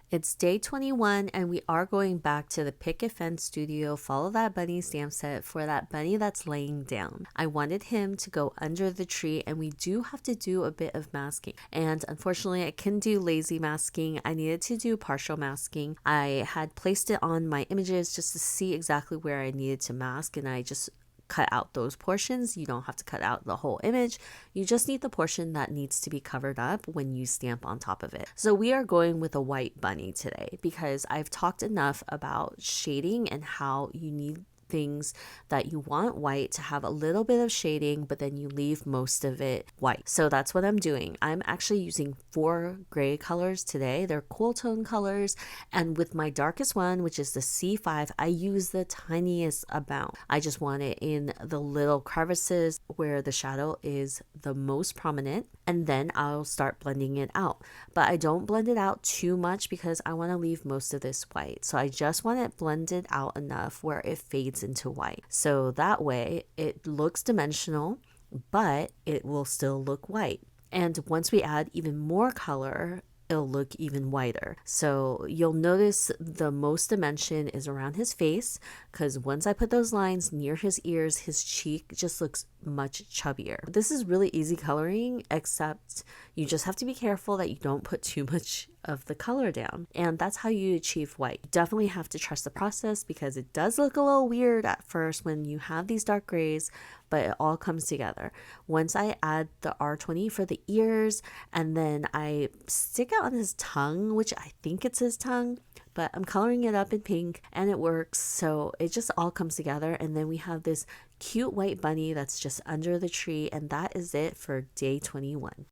It's day 21 and we are going back to the Picket Fence studio, follow that bunny stamp set for that bunny that's laying down. I wanted him to go under the tree and we do have to do a bit of masking. And unfortunately I couldn't do lazy masking. I needed to do partial masking. I had placed it on my images just to see exactly where I needed to mask, and I just cut out those portions. You don't have to cut out the whole image. You just need the portion that needs to be covered up when you stamp on top of it. So we are going with a white bunny today because I've talked enough about shading and how you need things that you want white to have a little bit of shading, but then you leave most of it white. So that's what I'm doing. I'm actually using 4 gray colors today. They're cool tone colors, and with my darkest one, which is the C5, I use the tiniest amount. I just want it in the little crevices where the shadow is the most prominent, and then I'll start blending it out. But I don't blend it out too much because I want to leave most of this white. So I just want it blended out enough where it fades into white. So that way it looks dimensional, but it will still look white. And once we add even more color, it'll look even whiter. So you'll notice the most dimension is around his face, because once I put those lines near his ears, his cheek just looks much chubbier. This is really easy coloring, except you just have to be careful that you don't put too much of the color down. And that's how you achieve white. You definitely have to trust the process because it does look a little weird at first when you have these dark grays, but it all comes together. Once I add the R20 for the ears, and then I stick it on his tongue, which I think it's his tongue, but I'm coloring it up in pink and it works. So it just all comes together. And then we have this cute white bunny that's just under the tree. And that is it for day 21.